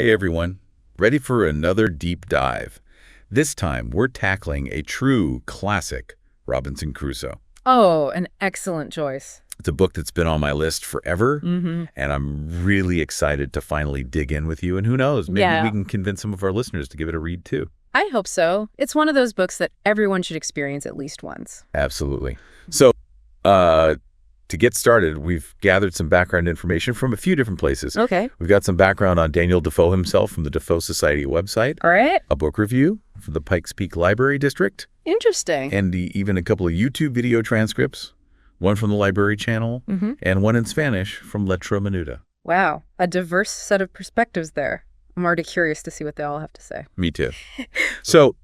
Hey everyone, ready for another deep dive? This time we're tackling a true classic, Robinson Crusoe. Oh, an excellent choice. It's a book that's been on my list forever, Mm-hmm. and I'm really excited to finally dig in with you. And who knows, maybe we can convince some of our listeners to give it a read too. I hope so. It's one of those books that everyone should experience at least once. Absolutely. So, to get started, we've gathered some background information from a few different places. Okay. We've got some background on Daniel Defoe himself from the Defoe Society website, All right. a book review from the Pikes Peak Library District, Interesting. and even a couple of YouTube video transcripts, one from the Library Channel, Mm-hmm. and one in Spanish from Letra Menuda. Wow. A diverse set of perspectives there. I'm already curious to see what they all have to say. Me too. So,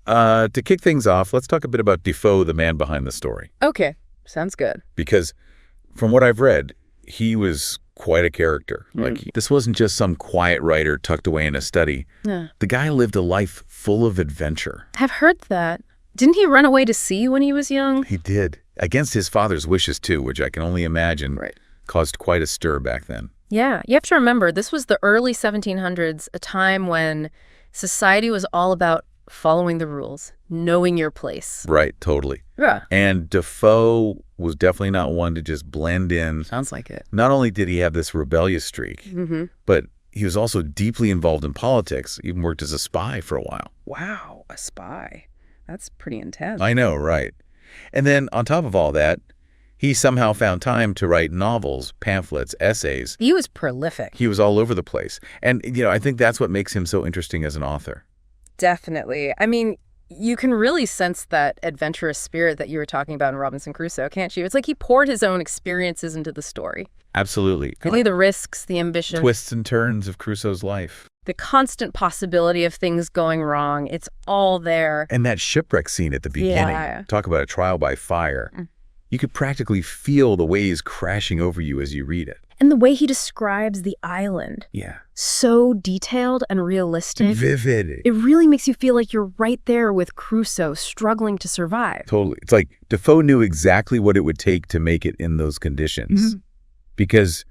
to kick things off, let's talk a bit about Defoe, the man behind the story. Okay. Sounds good. Because from what I've read, he was quite a character. This wasn't just some quiet writer tucked away in a study. Yeah. The guy lived a life full of adventure. I've heard that. Didn't he run away to sea when he was young? He did. Against his father's wishes, too, which I can only imagine caused quite a stir back then. Yeah. You have to remember, this was the early 1700s, a time when society was all about following the rules, knowing your place. Right, totally. Yeah. And Defoe was definitely not one to just blend in. Sounds like it. Not only did he have this rebellious streak, but he was also deeply involved in politics, even worked as a spy for a while. Wow, a spy. That's pretty intense. I know, right? And then on top of all that, he somehow found time to write novels, pamphlets, essays. He was prolific. He was all over the place. And, I think that's what makes him so interesting as an author. Definitely. I mean, you can really sense that adventurous spirit that you were talking about in Robinson Crusoe, can't you? It's like he poured his own experiences into the story. Absolutely. Really the risks, the ambition. Twists and turns of Crusoe's life. The constant possibility of things going wrong. It's all there. And that shipwreck scene at the beginning. Yeah. Talk about a trial by fire. You could practically feel the waves crashing over you as you read it. And the way he describes the island. Yeah. So detailed and realistic. Vivid. It really makes you feel like you're right there with Crusoe struggling to survive. Totally. It's like Defoe knew exactly what it would take to make it in those conditions. Because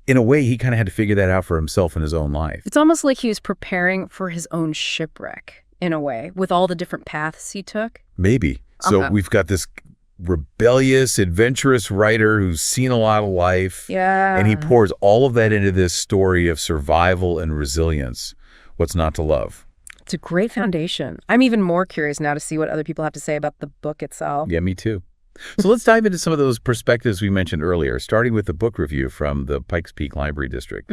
in a way, he kind of had to figure that out for himself in his own life. It's almost like he was preparing for his own shipwreck, in a way, with all the different paths he took. Maybe. So we've got this rebellious, adventurous writer who's seen a lot of life. Yeah. And he pours all of that into this story of survival and resilience. What's not to love? It's a great foundation. I'm even more curious now to see what other people have to say about the book itself. Yeah, me too. So let's dive into some of those perspectives we mentioned earlier, starting with the book review from the Pikes Peak Library District.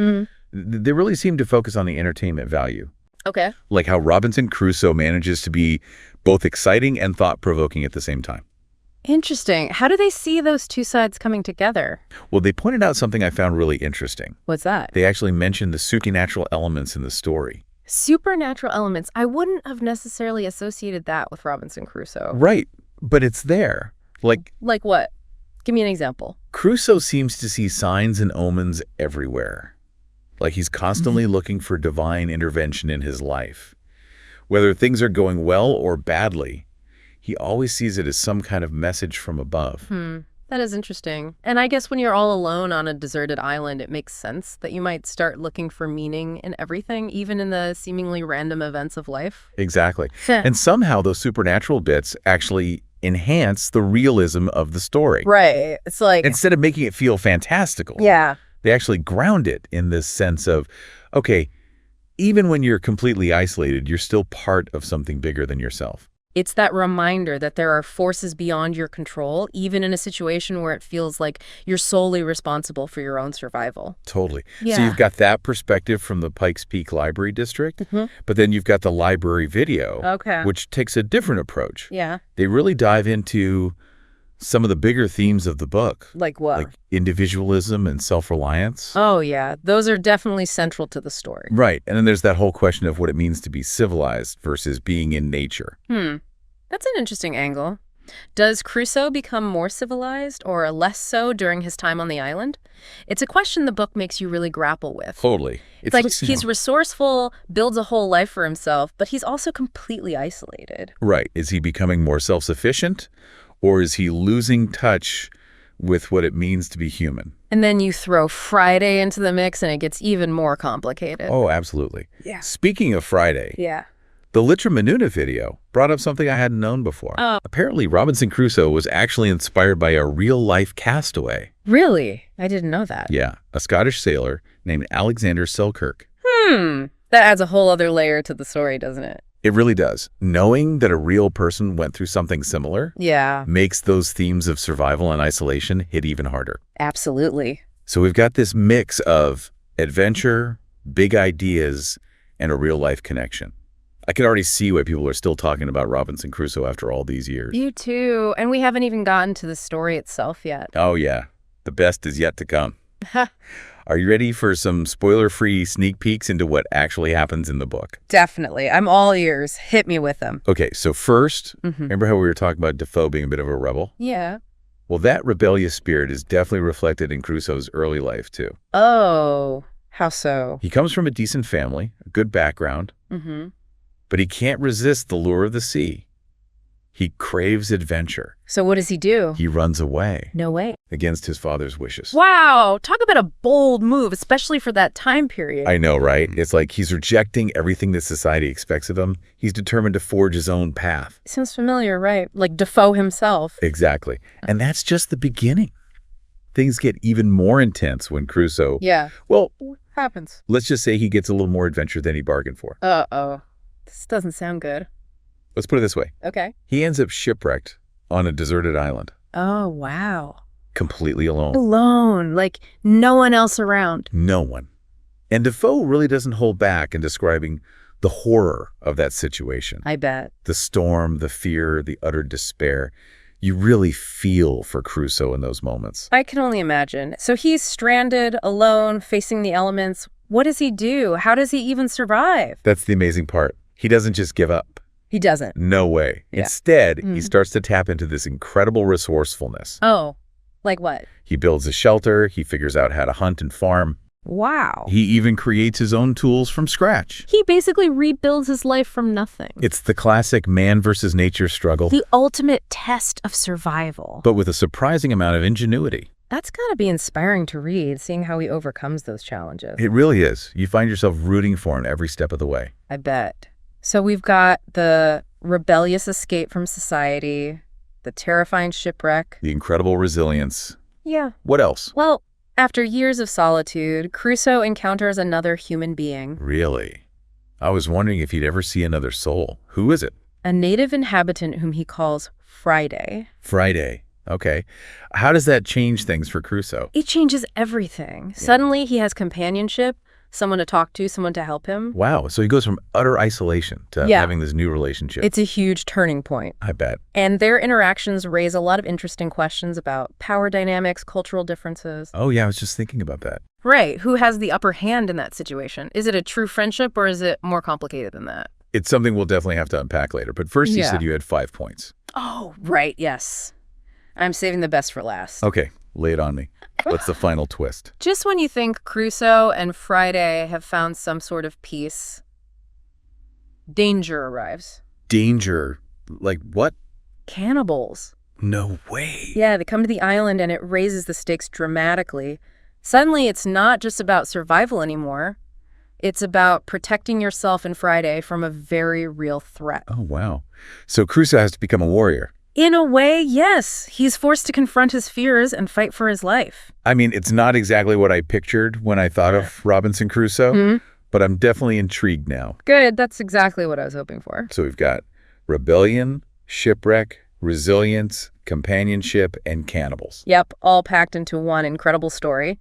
They really seem to focus on the entertainment value. Okay. Like how Robinson Crusoe manages to be both exciting and thought-provoking at the same time. Interesting. How do they see those two sides coming together? Well, they pointed out something I found really interesting. What's that? They actually mentioned the supernatural elements in the story. Supernatural elements. I wouldn't have necessarily associated that with Robinson Crusoe. Right, but it's there. Like what? Give me an example. Crusoe seems to see signs and omens everywhere. Like he's constantly looking for divine intervention in his life. Whether things are going well or badly, he always sees it as some kind of message from above. That is interesting. And I guess when you're all alone on a deserted island, it makes sense that you might start looking for meaning in everything, even in the seemingly random events of life. Exactly. And somehow those supernatural bits actually enhance the realism of the story. Right. It's like... Instead of making it feel fantastical. Yeah. They actually ground it in this sense of, okay, even when you're completely isolated, you're still part of something bigger than yourself. It's that reminder that there are forces beyond your control, even in a situation where it feels like you're solely responsible for your own survival. Totally. Yeah. So you've got that perspective from the Pikes Peak Library District, but then you've got the library video, which takes a different approach. Yeah. They really dive into some of the bigger themes of the book. Like what? Like individualism and self-reliance. Oh, yeah. Those are definitely central to the story. Right. And then there's that whole question of what it means to be civilized versus being in nature. That's an interesting angle. Does Crusoe become more civilized or less so during his time on the island? It's a question the book makes you really grapple with. Totally. It's like he's resourceful, builds a whole life for himself, but he's also completely isolated. Right. Is he becoming more self-sufficient, or is he losing touch with what it means to be human? And then you throw Friday into the mix and it gets even more complicated. Oh, absolutely. Yeah. Speaking of Friday, Yeah. the Litra Manuna video brought up something I hadn't known before. Oh. Apparently, Robinson Crusoe was actually inspired by a real-life castaway. Really? I didn't know that. Yeah, a Scottish sailor named Alexander Selkirk. That adds a whole other layer to the story, doesn't it? It really does. Knowing that a real person went through something similar Yeah, makes those themes of survival and isolation hit even harder. absolutely. So we've got this mix of adventure, big ideas, and a real-life connection. I can already see why people are still talking about Robinson Crusoe after all these years. You too. And we haven't even gotten to the story itself yet. Oh, yeah. The best is yet to come. Are you ready for some spoiler-free sneak peeks into what actually happens in the book? Definitely. I'm all ears. Hit me with them. Okay, so first, remember how we were talking about Defoe being a bit of a rebel? Yeah. Well, that rebellious spirit is definitely reflected in Crusoe's early life, too. Oh, how so? He comes from a decent family, a good background, but he can't resist the lure of the sea. He craves adventure. So what does he do? He runs away No way. against his father's wishes. Wow. Talk about a bold move, especially for that time period. I know, right? It's like he's rejecting everything that society expects of him. He's determined to forge his own path. Sounds familiar, right? Like Defoe himself. Exactly. And that's just the beginning. Things get even more intense when Crusoe, Yeah. well, What happens? let's just say he gets a little more adventure than he bargained for. Uh-oh. This doesn't sound good. Let's put it this way. Okay. He ends up shipwrecked on a deserted island, Oh, wow. completely alone. Alone. Like no one else around. No one. And Defoe really doesn't hold back in describing the horror of that situation. I bet. The storm, the fear, the utter despair. You really feel for Crusoe in those moments. I can only imagine. So he's stranded, alone, facing the elements. What does he do? How does he even survive? That's the amazing part. He doesn't just give up. He doesn't. No way. Yeah. Instead, he starts to tap into this incredible resourcefulness. Oh, like what? He builds a shelter. He figures out how to hunt and farm. Wow. He even creates his own tools from scratch. He basically rebuilds his life from nothing. It's the classic man versus nature struggle, The ultimate test of survival. but with a surprising amount of ingenuity. That's got to be inspiring to read, seeing how he overcomes those challenges. It really is. You find yourself rooting for him every step of the way. I bet. So we've got the rebellious escape from society, the terrifying shipwreck. The incredible resilience. Yeah. What else? Well, after years of solitude, Crusoe encounters another human being, Really? I was wondering if he'd ever see another soul. Who is it? a native inhabitant whom he calls Friday. Friday. Okay. How does that change things for Crusoe? It changes everything. Suddenly he has companionship, someone to talk to, someone to help him. Wow. So he goes from utter isolation to Yeah. having this new relationship. It's a huge turning point. I bet. And their interactions raise a lot of interesting questions about power dynamics, cultural differences. Oh, yeah. I was just thinking about that. Right. Who has the upper hand in that situation? Is it a true friendship or is it more complicated than that? It's something we'll definitely have to unpack later. But first, you Yeah. said you had 5 points. Oh, right. Yes. I'm saving the best for last. Okay. Lay it on me. What's the final twist? Just when you think Crusoe and Friday have found some sort of peace, danger arrives. Danger. Like what? Cannibals. No way. Yeah, they come to the island and it raises the stakes dramatically. Suddenly, it's not just about survival anymore. It's about protecting yourself and Friday from a very real threat. Oh, wow. So Crusoe has to become a warrior. In a way, yes. He's forced to confront his fears and fight for his life. I mean, it's not exactly what I pictured when I thought of Robinson Crusoe, but I'm definitely intrigued now. Good. That's exactly what I was hoping for. So we've got rebellion, shipwreck, resilience, companionship, and cannibals. Yep, all packed into one incredible story.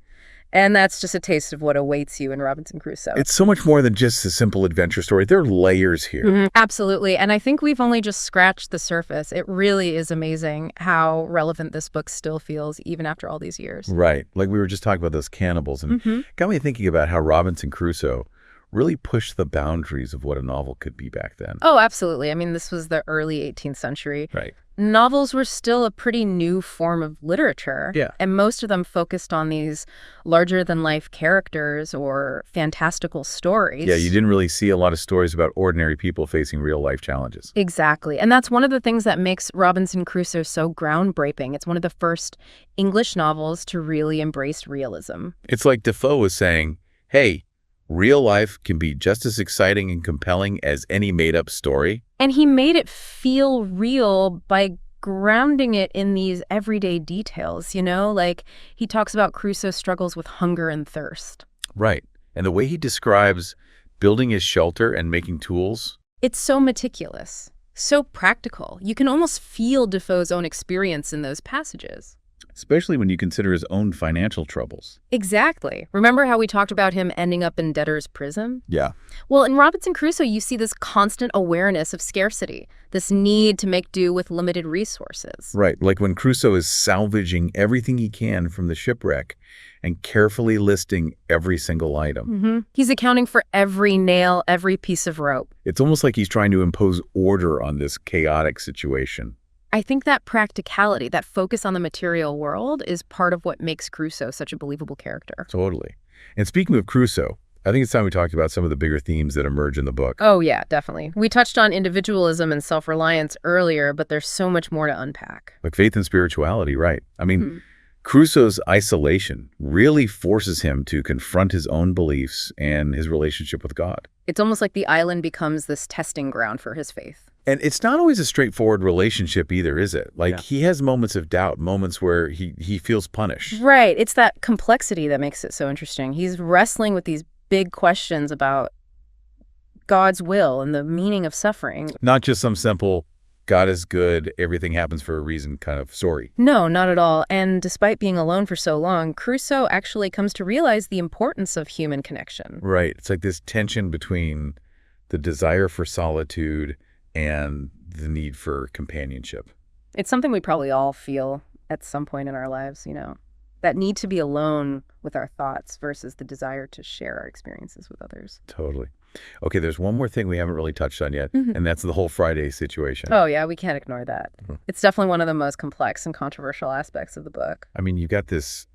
And that's just a taste of what awaits you in Robinson Crusoe. It's so much more than just a simple adventure story. There are layers here. Absolutely. And I think we've only just scratched the surface. It really is amazing how relevant this book still feels, even after all these years. Right. Like we were just talking about those cannibals, and got me thinking about how Robinson Crusoe really pushed the boundaries of what a novel could be back then. Oh, absolutely. I mean, this was the early 18th century. Right. novels were still a pretty new form of literature. Yeah. And most of them focused on these larger-than-life characters or fantastical stories. Yeah, you didn't really see a lot of stories about ordinary people facing real-life challenges. Exactly. And that's one of the things that makes Robinson Crusoe so groundbreaking. It's one of the first English novels to really embrace realism. It's like Defoe was saying, hey, real life can be just as exciting and compelling as any made-up story. And he made it feel real by grounding it in these everyday details, Like, he talks about Crusoe's struggles with hunger and thirst. Right. And the way he describes building his shelter and making tools. It's so meticulous, so practical. You can almost feel Defoe's own experience in those passages. Especially when you consider his own financial troubles. Exactly. Remember how we talked about him ending up in debtor's prison? Yeah. Well, in Robinson Crusoe, you see this constant awareness of scarcity, this need to make do with limited resources. Right, like when Crusoe is salvaging everything he can from the shipwreck and carefully listing every single item. He's accounting for every nail, every piece of rope. It's almost like he's trying to impose order on this chaotic situation. I think that practicality, that focus on the material world, is part of what makes Crusoe such a believable character. Totally. And speaking of Crusoe, I think it's time we talked about some of the bigger themes that emerge in the book. Oh, yeah, definitely. We touched on individualism and self-reliance earlier, but there's so much more to unpack. Like faith and spirituality, right? I mean, Crusoe's isolation really forces him to confront his own beliefs and his relationship with God. It's almost like the island becomes this testing ground for his faith. And it's not always a straightforward relationship either, is it? Like, he has moments of doubt, moments where he feels punished. Right. It's that complexity that makes it so interesting. He's wrestling with these big questions about God's will and the meaning of suffering. Not just some simple, God is good, everything happens for a reason kind of story. No, not at all. And despite being alone for so long, Crusoe actually comes to realize the importance of human connection. Right. It's like this tension between the desire for solitude and the need for companionship. It's something we probably all feel at some point in our lives, that need to be alone with our thoughts versus the desire to share our experiences with others. Totally. Okay, there's one more thing we haven't really touched on yet, and that's the whole Friday situation. Oh, yeah, we can't ignore that. It's definitely one of the most complex and controversial aspects of the book. I mean, you've got this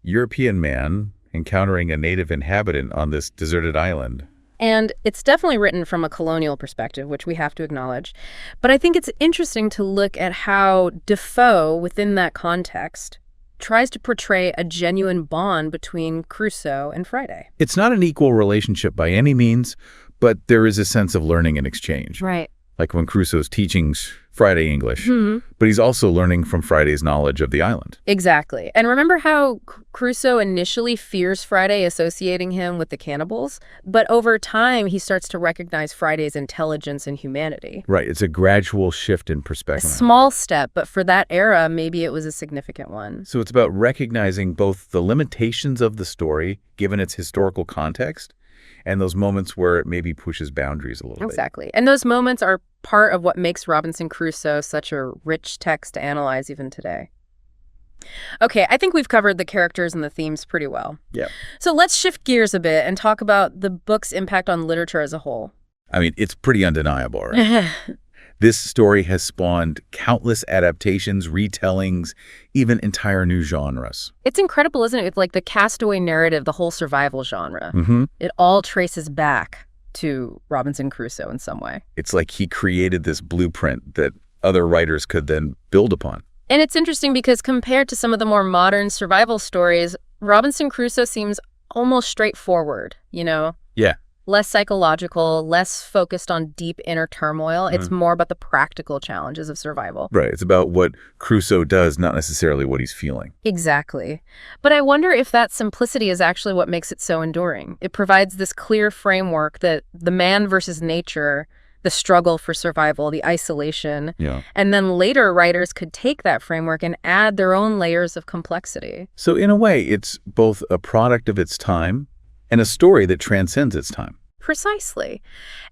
European man encountering a native inhabitant on this deserted island. And it's definitely written from a colonial perspective, which we have to acknowledge. But I think it's interesting to look at how Defoe, within that context, tries to portray a genuine bond between Crusoe and Friday. It's not an equal relationship by any means, but there is a sense of learning and exchange. Right. Like when Crusoe's teaching Friday English, but he's also learning from Friday's knowledge of the island. Exactly. And remember how Crusoe initially fears Friday, associating him with the cannibals? But over time, he starts to recognize Friday's intelligence and humanity. Right. It's a gradual shift in A perspective. small step, but for that era, maybe it was a significant one. So it's about recognizing both the limitations of the story, given its historical context, and those moments where it maybe pushes boundaries a little bit. Exactly. And those moments are part of what makes Robinson Crusoe such a rich text to analyze even today. Okay, I think we've covered the characters and the themes pretty well. Yeah. So let's shift gears a bit and talk about the book's impact on literature as a whole. I mean, it's pretty undeniable, right? This story has spawned countless adaptations, retellings, even entire new genres. It's incredible, isn't it? It's like the castaway narrative, the whole survival genre. It all traces back to Robinson Crusoe in some way. It's like he created this blueprint that other writers could then build upon. And it's interesting because compared to some of the more modern survival stories, Robinson Crusoe seems almost straightforward, Yeah. Less psychological, less focused on deep inner turmoil. It's more about the practical challenges of survival. Right. It's about what Crusoe does, not necessarily what he's feeling. Exactly. But I wonder if that simplicity is actually what makes it so enduring. It provides this clear framework that the man versus nature, the struggle for survival, the isolation, and then later writers could take that framework and add their own layers of complexity. So in a way, it's both a product of its time and a story that transcends its time. Precisely.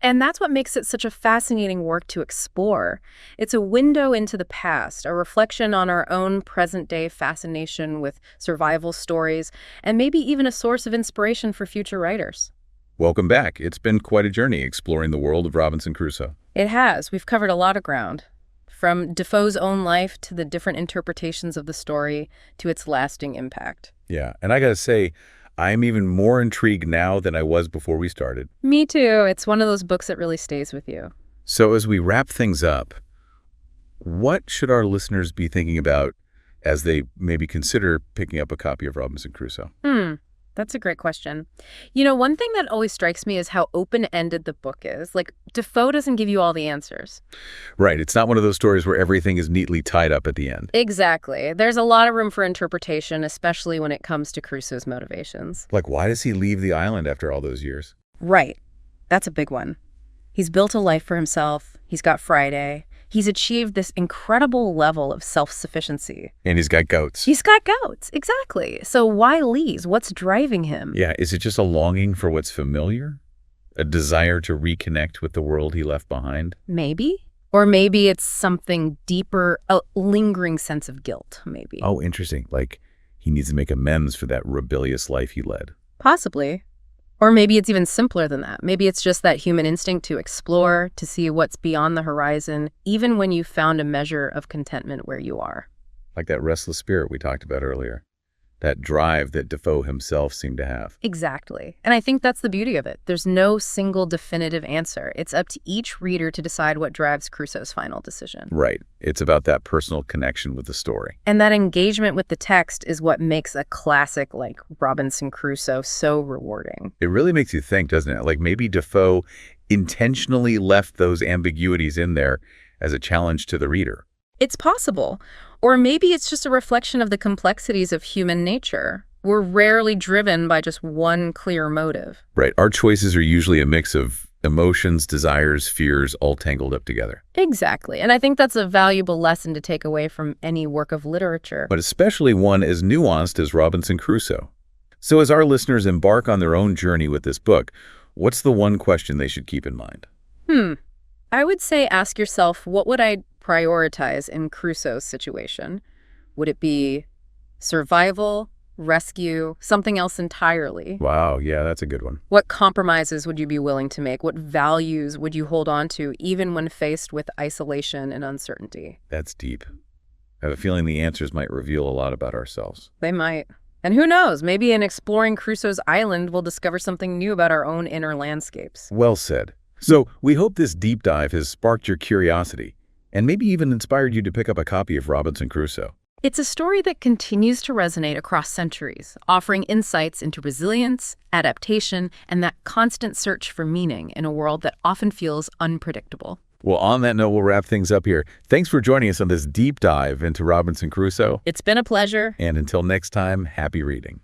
And that's what makes it such a fascinating work to explore. It's a window into the past, a reflection on our own present-day fascination with survival stories, and maybe even a source of inspiration for future writers. Welcome back. It's been quite a journey exploring the world of Robinson Crusoe. It has. We've covered a lot of ground. from Defoe's own life to the different interpretations of the story to its lasting impact. Yeah, and I gotta say, I'm even more intrigued now than I was before we started. Me too. It's one of those books that really stays with you. So as we wrap things up, what should our listeners be thinking about as they maybe consider picking up a copy of Robinson Crusoe? That's a great question. You know, one thing that always strikes me is how open-ended the book is. Like, Defoe doesn't give you all the answers. Right. It's not one of those stories where everything is neatly tied up at the end. Exactly. There's a lot of room for interpretation, especially when it comes to Crusoe's motivations. Like, why does he leave the island after all those years? Right. That's a big one. He's built a life for himself. He's got Friday. He's achieved this incredible level of self-sufficiency. And he's got goats. He's got goats, exactly. So why leave? What's driving him? Yeah, is it just a longing for what's familiar? A desire to reconnect with the world he left behind? Maybe. Or maybe it's something deeper, a lingering sense of guilt, maybe. Oh, interesting. Like, he needs to make amends for that rebellious life he led. Possibly. Or maybe it's even simpler than that. Maybe it's just that human instinct to explore, to see what's beyond the horizon, even when you've found a measure of contentment where you are. Like that restless spirit we talked about earlier. That drive that Defoe himself seemed to have. Exactly. And I think that's the beauty of it. There's no single definitive answer. It's up to each reader to decide what drives Crusoe's final decision. Right. It's about that personal connection with the story. And that engagement with the text is what makes a classic like Robinson Crusoe so rewarding. It really makes you think, doesn't it? Like maybe Defoe intentionally left those ambiguities in there as a challenge to the reader. It's possible. Or maybe it's just a reflection of the complexities of human nature. We're rarely driven by just one clear motive. Right. Our choices are usually a mix of emotions, desires, fears, all tangled up together. Exactly. And I think that's a valuable lesson to take away from any work of literature. But especially one as nuanced as Robinson Crusoe. So as our listeners embark on their own journey with this book, what's the one question they should keep in mind? I would say ask yourself, what would I prioritize in Crusoe's situation? Would it be survival, rescue, something else entirely? Wow, yeah, that's a good one. What compromises would you be willing to make? What values would you hold on to even when faced with isolation and uncertainty? That's deep. I have a feeling the answers might reveal a lot about ourselves. They might. And who knows, maybe in exploring Crusoe's island, we'll discover something new about our own inner landscapes. Well said. So we hope this deep dive has sparked your curiosity and maybe even inspired you to pick up a copy of Robinson Crusoe. It's a story that continues to resonate across centuries, offering insights into resilience, adaptation, and that constant search for meaning in a world that often feels unpredictable. Well, on that note, we'll wrap things up here. Thanks for joining us on this deep dive into Robinson Crusoe. It's been a pleasure. And until next time, happy reading.